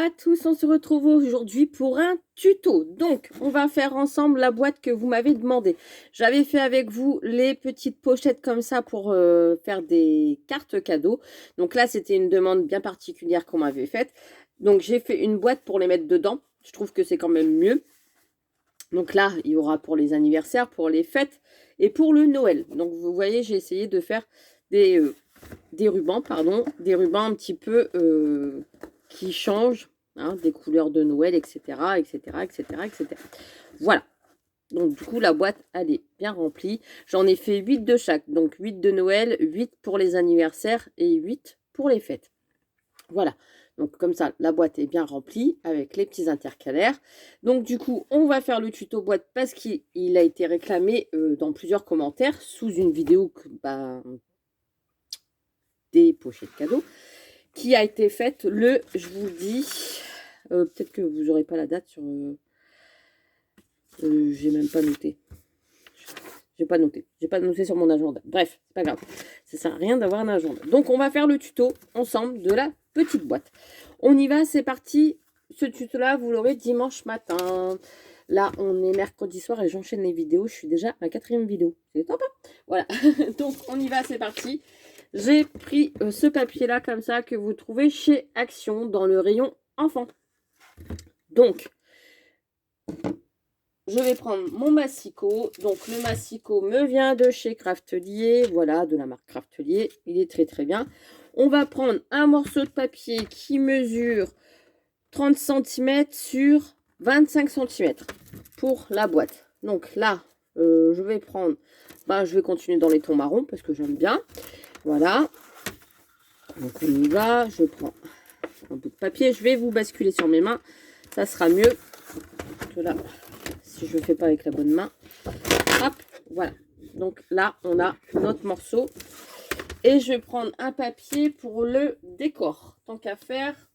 à tous, on se retrouve aujourd'hui pour un tuto. Donc, on va faire ensemble la boîte que vous m'avez demandé. J'avais fait avec vous les petites pochettes comme ça pour faire des cartes cadeaux. Donc là, c'était une demande bien particulière qu'on m'avait faite. Donc, j'ai fait une boîte pour les mettre dedans. Je trouve que c'est quand même mieux. Donc là, il y aura pour les anniversaires, pour les fêtes et pour le Noël. Donc, vous voyez, j'ai essayé de faire des rubans, des rubans un petit peu qui changent, hein, des couleurs de Noël, etc., etc., etc., etc. Voilà. Donc, du coup, la boîte, elle est bien remplie. J'en ai fait 8 de chaque. Donc, 8 de Noël, 8 pour les anniversaires et 8 pour les fêtes. Voilà. Donc, comme ça, la boîte est bien remplie avec les petits intercalaires. Donc, du coup, on va faire le tuto boîte parce qu'il a été réclamé dans plusieurs commentaires sous une vidéo que, des pochettes cadeaux qui a été faite le, je vous dis, peut-être que vous n'aurez pas la date sur... j'ai même pas noté. J'ai pas noté sur mon agenda. Bref, c'est pas grave. Ça sert à rien d'avoir un agenda. Donc, on va faire le tuto ensemble de la petite boîte. On y va, c'est parti. Ce tuto-là, vous l'aurez dimanche matin. Là, on est mercredi soir et j'enchaîne les vidéos. Je suis déjà à la 4e vidéo. C'est top, hein? Voilà. Donc, on y va, c'est parti. J'ai pris ce papier-là comme ça que vous trouvez chez Action dans le rayon enfant. Donc, je vais prendre mon massicot. Donc, le massicot me vient de chez Craftelier. Voilà, de la marque Craftelier. Il est très, très bien. On va prendre un morceau de papier qui mesure 30 cm sur 25 cm pour la boîte. Donc là, je vais prendre... je vais continuer dans les tons marrons parce que j'aime bien. Voilà. Donc, on y va. Je prends un bout de papier. Je vais vous basculer sur mes mains. Ça sera mieux que là. Si je ne le fais pas avec la bonne main. Hop, voilà. Donc là, on a notre morceau. Et je vais prendre un papier pour le décor. Tant qu'à faire.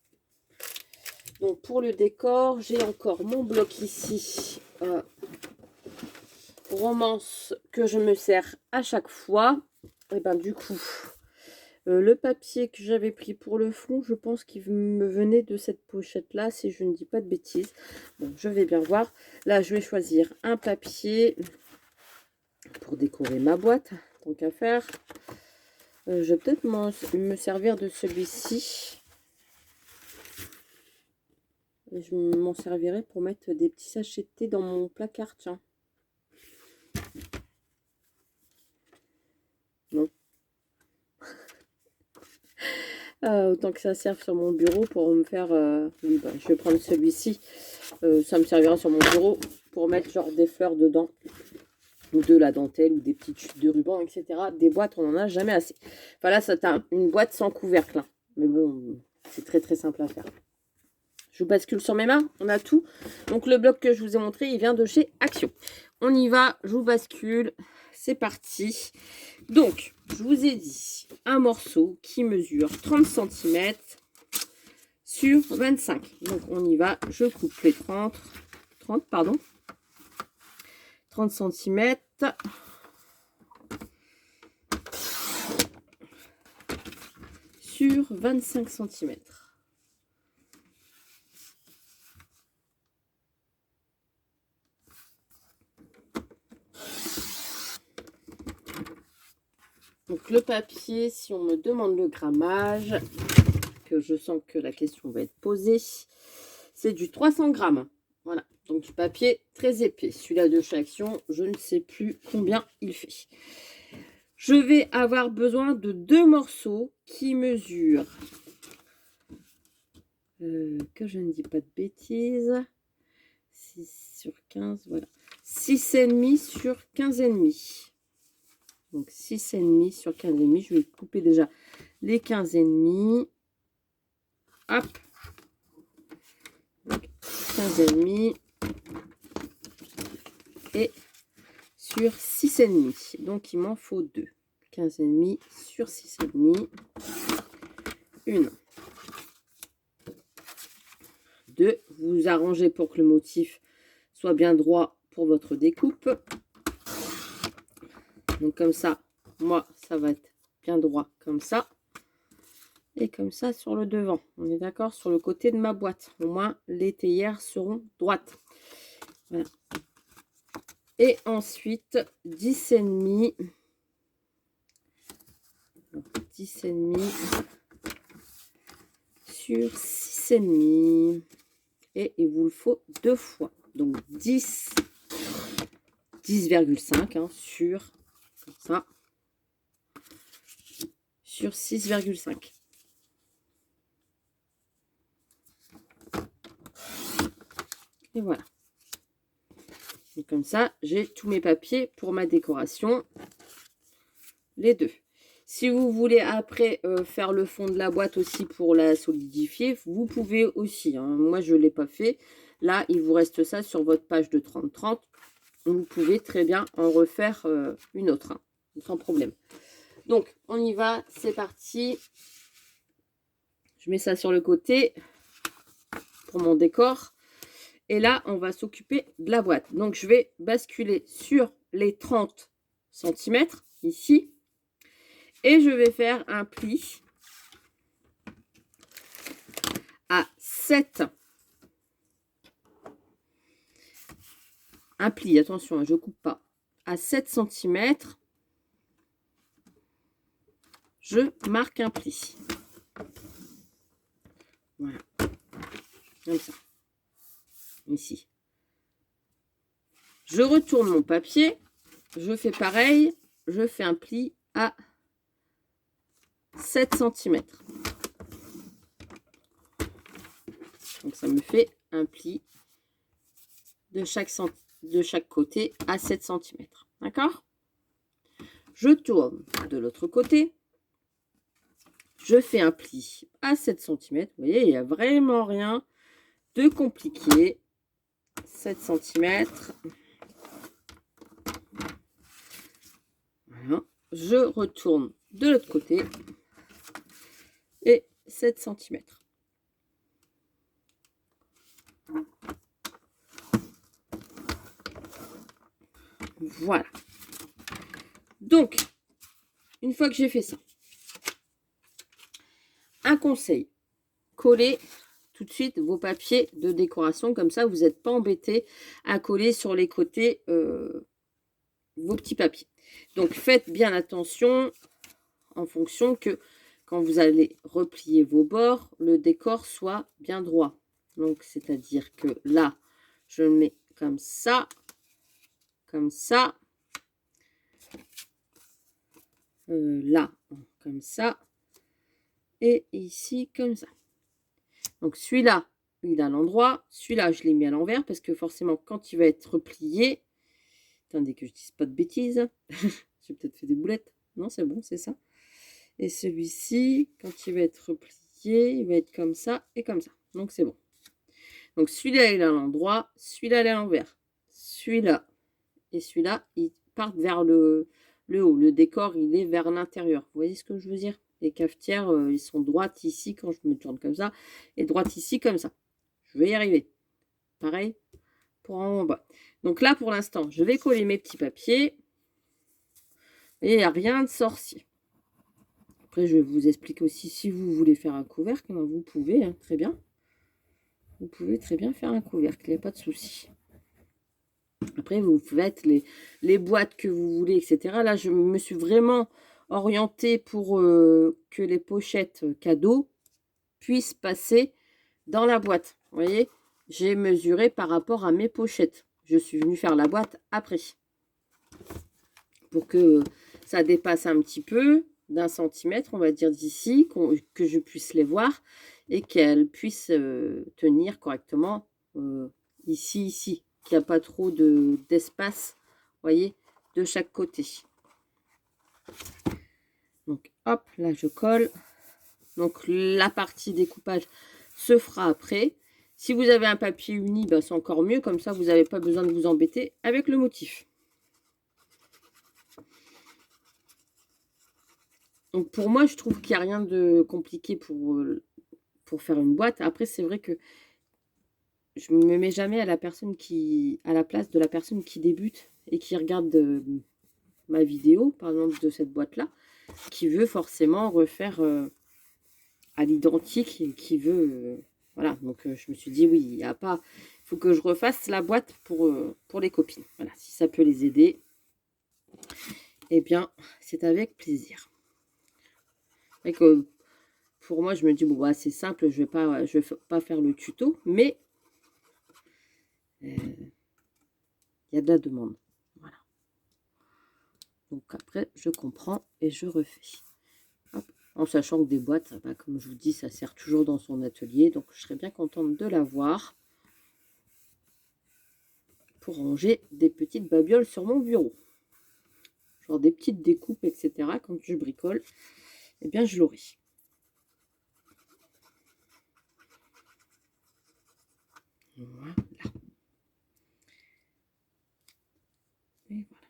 Donc pour le décor, j'ai encore mon bloc ici. Romance que je me sers à chaque fois. Et ben du coup, le papier que j'avais pris pour le fond, je pense qu'il me venait de cette pochette-là, si je ne dis pas de bêtises. Bon, je vais bien voir. Là, je vais choisir un papier pour décorer ma boîte, tant qu'à faire. Je vais peut-être me servir de celui-ci. Et je m'en servirai pour mettre des petits sachets de thé dans mon placard, tiens. Non. Autant que ça serve sur mon bureau pour me faire... oui, je vais prendre celui-ci. Ça me servira sur mon bureau pour mettre genre des fleurs dedans. Ou de la dentelle ou des petites chutes de ruban, etc. Des boîtes, on n'en a jamais assez. Enfin là, c'est une boîte sans couvercle. Hein. Mais bon, c'est très très simple à faire. Je vous bascule sur mes mains, on a tout. Donc le bloc que je vous ai montré, il vient de chez Action. On y va, je vous bascule. C'est parti. Donc, je vous ai dit un morceau qui mesure 30 cm sur 25. Donc, on y va. Je coupe les 30 cm. Sur 25 cm. Donc le papier, si on me demande le grammage, que je sens que la question va être posée, c'est du 300 grammes. Voilà, donc du papier très épais. Celui-là de chez Action, je ne sais plus combien il fait. Je vais avoir besoin de 2 morceaux qui mesurent, que je ne dis pas de bêtises, 6 sur 15, voilà, 6,5 sur 15,5. Donc 6,5 sur 15,5. Je vais couper déjà les 15,5. Hop. Donc 15,5. Et sur 6,5. Donc il m'en faut 2. 15,5 sur 6,5. 1. 2. Vous arrangez pour que le motif soit bien droit pour votre découpe. Donc comme ça, moi, ça va être bien droit comme ça. Et comme ça sur le devant. On est d'accord, sur le côté de ma boîte. Au moins, les théières seront droites. Voilà. Et ensuite, 10,5. 10,5 sur 6,5. Et il vous le faut 2 fois. Donc 10,5 hein, sur, comme ça, sur 6,5. Et voilà. Et comme ça, j'ai tous mes papiers pour ma décoration. Les deux. Si vous voulez après faire le fond de la boîte aussi pour la solidifier, vous pouvez aussi. Hein. Moi, je ne l'ai pas fait. Là, il vous reste ça sur votre page de 30-30. Vous pouvez très bien en refaire une autre, hein, sans problème. Donc, on y va. C'est parti. Je mets ça sur le côté pour mon décor. Et là, on va s'occuper de la boîte. Donc, je vais basculer sur les 30 cm ici. Et je vais faire un pli à 7. Un pli, attention, je ne coupe pas. À 7 cm, je marque un pli. Voilà. Comme ça. Ici. Je retourne mon papier. Je fais pareil. Je fais un pli à 7 cm. Donc, ça me fait un pli de chaque côté à 7 cm. D'accord? Je tourne de l'autre côté. Je fais un pli à 7 cm. Vous voyez, il n'y a vraiment rien de compliqué. 7 cm. Voilà. Je retourne de l'autre côté. Et 7 cm. Voilà. Donc, une fois que j'ai fait ça, un conseil, collez tout de suite vos papiers de décoration, comme ça vous n'êtes pas embêté à coller sur les côtés vos petits papiers. Donc faites bien attention en fonction que quand vous allez replier vos bords, le décor soit bien droit. Donc c'est-à-dire que là, je le mets comme ça, là, comme ça, et ici, comme ça. Donc, celui-là, il a l'endroit. Celui-là, je l'ai mis à l'envers parce que forcément, quand il va être replié... Attendez que je dise pas de bêtises. J'ai peut-être fait des boulettes. Non, c'est bon, c'est ça. Et celui-ci, quand il va être replié, il va être comme ça et comme ça. Donc, c'est bon. Donc, celui-là, il est à l'endroit. Celui-là, il est à l'envers. Celui-là et celui-là, ils partent vers le haut. Le décor, il est vers l'intérieur. Vous voyez ce que je veux dire? Les cafetières, ils sont droites ici quand je me tourne comme ça. Et droites ici comme ça. Je vais y arriver. Pareil pour en bas. Donc là, pour l'instant, je vais coller mes petits papiers. Et il n'y a rien de sorcier. Après, je vais vous expliquer aussi si vous voulez faire un couvercle. Vous pouvez, hein, très bien. Vous pouvez très bien faire un couvercle. Il n'y a pas de souci. Après, vous faites les boîtes que vous voulez, etc. Là, je me suis vraiment orientée pour que les pochettes cadeaux puissent passer dans la boîte. Vous voyez, j'ai mesuré par rapport à mes pochettes. Je suis venue faire la boîte après. Pour que ça dépasse un petit peu d'1 centimètre, on va dire d'ici, que je puisse les voir et qu'elles puissent tenir correctement ici. Qu'il n'y a pas trop d'espace, voyez, de chaque côté. Donc, hop, là, je colle. Donc, la partie découpage se fera après. Si vous avez un papier uni, ben, c'est encore mieux. Comme ça, vous n'avez pas besoin de vous embêter avec le motif. Donc, pour moi, je trouve qu'il n'y a rien de compliqué pour faire une boîte. Après, c'est vrai que je ne me mets jamais à la place de la personne qui débute et qui regarde ma vidéo, par exemple, de cette boîte-là, qui veut forcément refaire à l'identique et qui veut... voilà, donc je me suis dit, oui, il y a pas... Il faut que je refasse la boîte pour les copines. Voilà, si ça peut les aider, eh bien, c'est avec plaisir. Et que pour moi, je me dis, bon, bah, c'est simple, je vais pas faire le tuto, mais il y a de la demande. Voilà. Donc après, je comprends et je refais. Hop. En sachant que des boîtes, bah, comme je vous dis, ça sert toujours dans son atelier. Donc je serais bien contente de l'avoir pour ranger des petites babioles sur mon bureau. Genre des petites découpes, etc. Quand je bricole, eh bien je l'aurai. Voilà. Et voilà.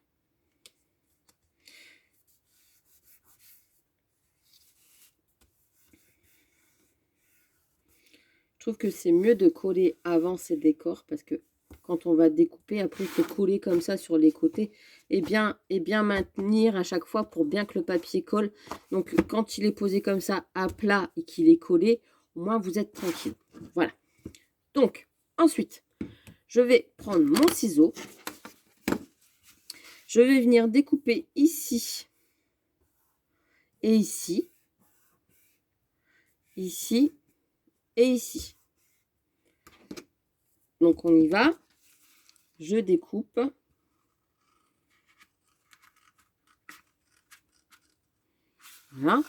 Je trouve que c'est mieux de coller avant ces décors parce que quand on va découper, après il faut coller comme ça sur les côtés et bien maintenir à chaque fois pour bien que le papier colle. Donc quand il est posé comme ça à plat et qu'il est collé, au moins vous êtes tranquille. Voilà. Donc ensuite, je vais prendre mon ciseau. Je vais venir découper ici et ici, ici et ici. Donc on y va. Je découpe. Voilà.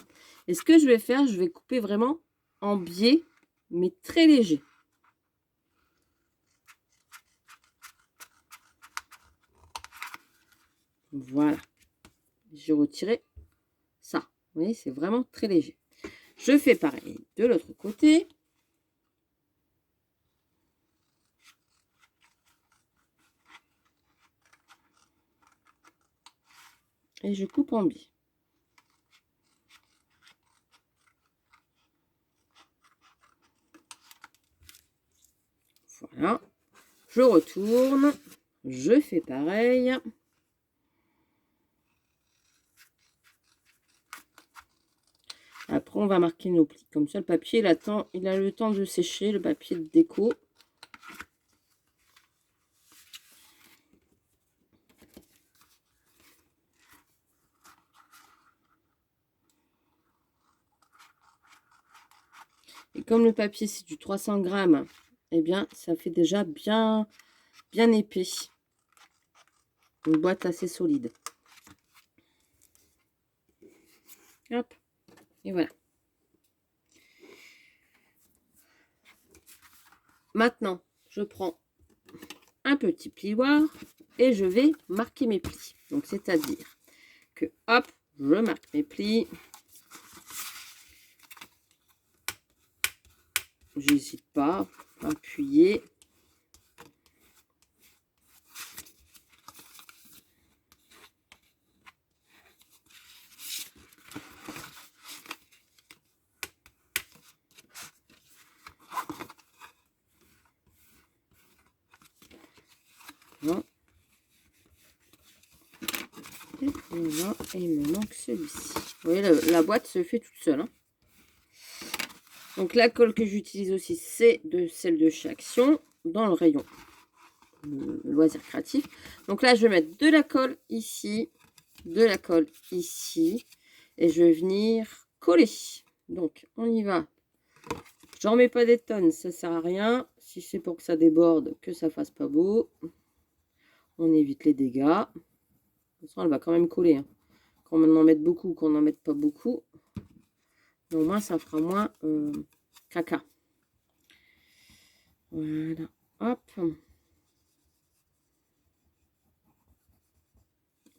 Et ce que je vais faire, je vais couper vraiment en biais, mais très léger. Voilà. J'ai retiré ça. Vous voyez, c'est vraiment très léger. Je fais pareil de l'autre côté. Et je coupe en biais. Voilà. Je retourne. Je fais pareil. Après, on va marquer nos plis. Comme ça, le papier, il a le temps de sécher, le papier de déco. Et comme le papier, c'est du 300 grammes, eh bien, ça fait déjà bien épais. Une boîte assez solide. Hop. Et voilà. Maintenant, je prends un petit plioir et je vais marquer mes plis. Donc, c'est-à-dire que, hop, je marque mes plis. J'hésite pas à appuyer. Voilà. Et voilà, et il me manque celui-ci. Vous voyez, la boîte se fait toute seule. Hein. Donc la colle que j'utilise aussi, c'est celle de chez Action, dans le rayon loisirs créatifs. Donc là, je vais mettre de la colle ici, de la colle ici, et je vais venir coller. Donc on y va. J'en mets pas des tonnes, ça sert à rien. Si c'est pour que ça déborde, que ça fasse pas beau. On évite les dégâts. De toute façon, elle va quand même coller. Hein. Qu'on en mette beaucoup, qu'on n'en mette pas beaucoup. Mais au moins, ça fera moins caca. Voilà. Hop.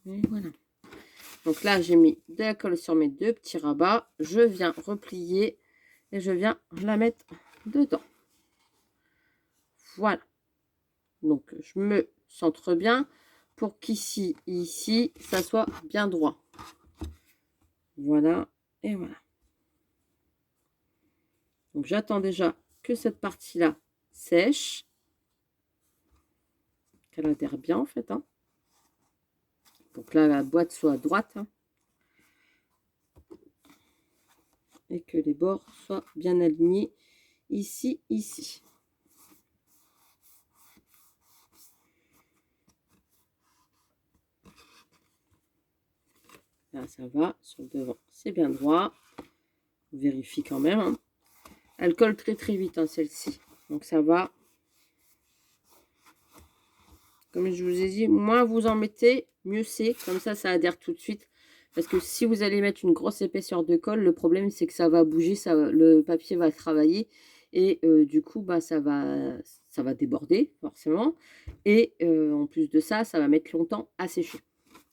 Et voilà. Donc là, j'ai mis de la colle sur mes deux petits rabats. Je viens replier et je viens la mettre dedans. Voilà. Donc, je me centre bien pour qu'ici, ici, ça soit bien droit. Voilà. Et voilà. Donc, j'attends déjà que cette partie-là sèche. Qu'elle adhère bien, en fait. Hein. Pour que là, la boîte soit droite. Hein. et que les bords soient bien alignés ici, ici. Là, ça va. Sur le devant, c'est bien droit. On vérifie quand même. Hein. Elle colle très très vite, hein, celle-ci. Donc ça va. Comme je vous ai dit, moins vous en mettez, mieux c'est. Comme ça adhère tout de suite. Parce que si vous allez mettre une grosse épaisseur de colle, le problème c'est que ça va bouger, le papier va travailler. Et du coup, bah, ça va déborder forcément. Et en plus de ça, ça va mettre longtemps à sécher.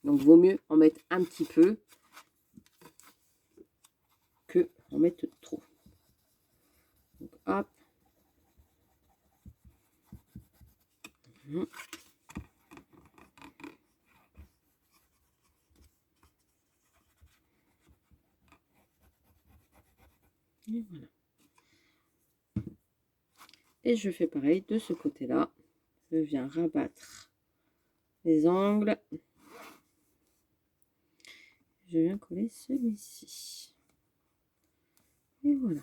Donc, vaut mieux en mettre un petit peu que en mettre trop. Donc, hop. Et voilà. Et je fais pareil de ce côté-là. Je viens rabattre les angles. Je viens coller celui-ci. Et voilà.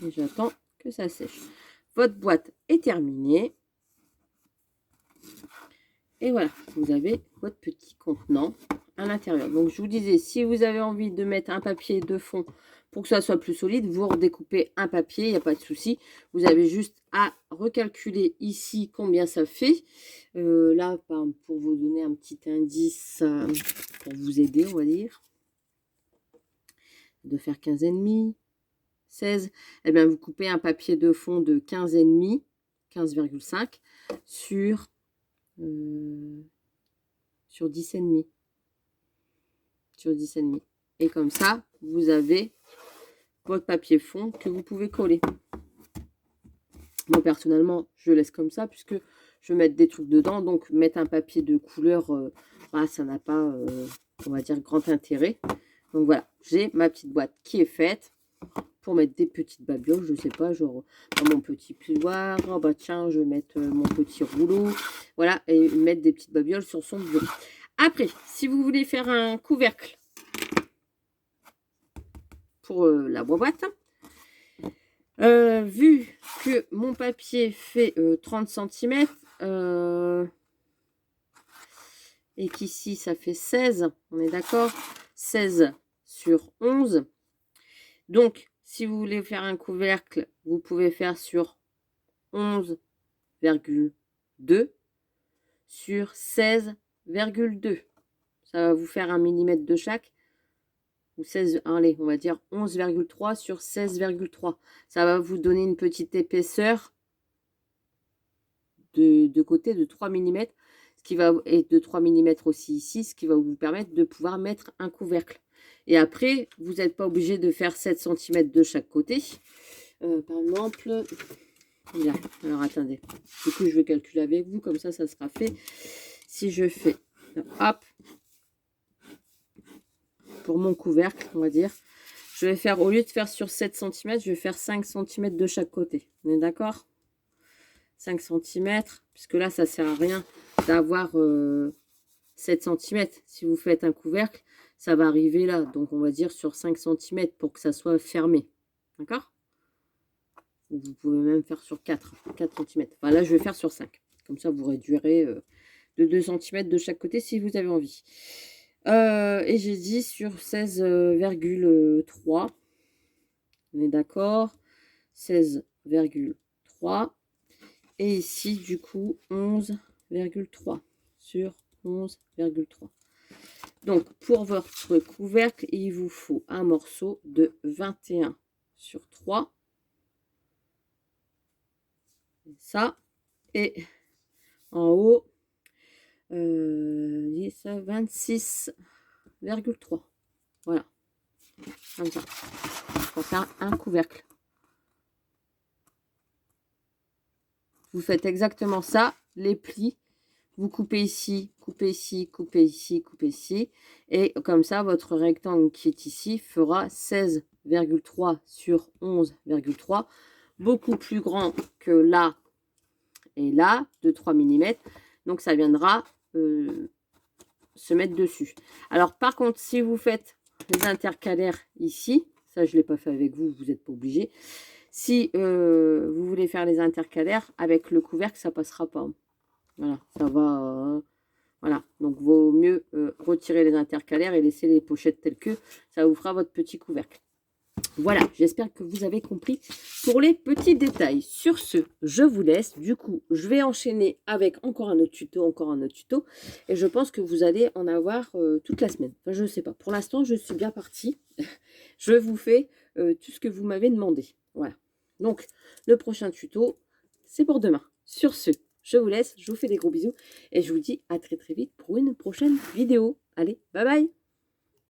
Et j'attends que ça sèche. Votre boîte est terminée. Et voilà, vous avez votre petit contenant à l'intérieur. Donc, je vous disais, si vous avez envie de mettre un papier de fond pour que ça soit plus solide, vous redécoupez un papier, il n'y a pas de souci. Vous avez juste à recalculer ici combien ça fait. Là, pour vous donner un petit indice, pour vous aider, on va dire, de faire 15,5, 16, eh bien, vous coupez un papier de fond de 15,5, 15,5 sur 10,5. Sur 10,5. Et comme ça, vous avez votre papier fond que vous pouvez coller. Moi, personnellement, je laisse comme ça puisque je vais mettre des trucs dedans. Donc, mettre un papier de couleur, ça n'a pas, on va dire, grand intérêt. Donc, voilà, j'ai ma petite boîte qui est faite pour mettre des petites babioles. Je sais pas, genre mon petit plioir. Oh, bah tiens, je vais mettre mon petit rouleau. Voilà, et mettre des petites babioles sur son bureau. Après, si vous voulez faire un couvercle pour la boîte, vu que mon papier fait 30 cm et qu'ici ça fait 16, on est d'accord, 16 sur 11. Donc, si vous voulez faire un couvercle, vous pouvez faire sur 11,2 sur 16,2. Ça va vous faire 1 mm de chaque. Ou 16, allez, on va dire 11,3 sur 16,3. Ça va vous donner une petite épaisseur de côté de 3 mm. Et de 3 mm aussi ici, ce qui va vous permettre de pouvoir mettre un couvercle. Et après, vous n'êtes pas obligé de faire 7 cm de chaque côté. Par exemple, bien, alors attendez. Du coup, je vais calculer avec vous, comme ça sera fait. Si je fais, hop, pour mon couvercle, on va dire, je vais faire, au lieu de faire sur 7 cm, je vais faire 5 cm de chaque côté. On est d'accord? 5 cm, puisque là, ça ne sert à rien d'avoir 7 cm. Si vous faites un couvercle, ça va arriver là. Donc, on va dire sur 5 cm pour que ça soit fermé. D'accord? Vous pouvez même faire sur 4 cm. Enfin, là, je vais faire sur 5. Comme ça, vous réduirez de 2 cm de chaque côté si vous avez envie. Et j'ai dit sur 16,3. On est d'accord? 16,3. Et ici, du coup, 11,3 sur 11,3. Donc, pour votre couvercle, il vous faut un morceau de 21 sur 3. Ça. Et en haut, 26,3. Voilà. Comme ça. Pour faire un couvercle. Vous faites exactement ça, les plis. Vous coupez ici, coupez ici, coupez ici, coupez ici. Et comme ça, votre rectangle qui est ici fera 16,3 sur 11,3. Beaucoup plus grand que là et là, de 3 mm. Donc, ça viendra se mettre dessus. Alors, par contre, si vous faites les intercalaires ici, ça, je ne l'ai pas fait avec vous, vous n'êtes pas obligé. Si vous voulez faire les intercalaires, avec le couvercle, ça passera pas. Voilà, ça va... voilà, donc vaut mieux retirer les intercalaires et laisser les pochettes telles que. Ça vous fera votre petit couvercle. Voilà, j'espère que vous avez compris pour les petits détails. Sur ce, je vous laisse. Du coup, je vais enchaîner avec encore un autre tuto, Et je pense que vous allez en avoir toute la semaine. Enfin, je ne sais pas. Pour l'instant, je suis bien partie. Je vous fais tout ce que vous m'avez demandé. Voilà. Donc, le prochain tuto, c'est pour demain. Sur ce, je vous laisse. Je vous fais des gros bisous. Et je vous dis à très très vite pour une prochaine vidéo. Allez, bye bye!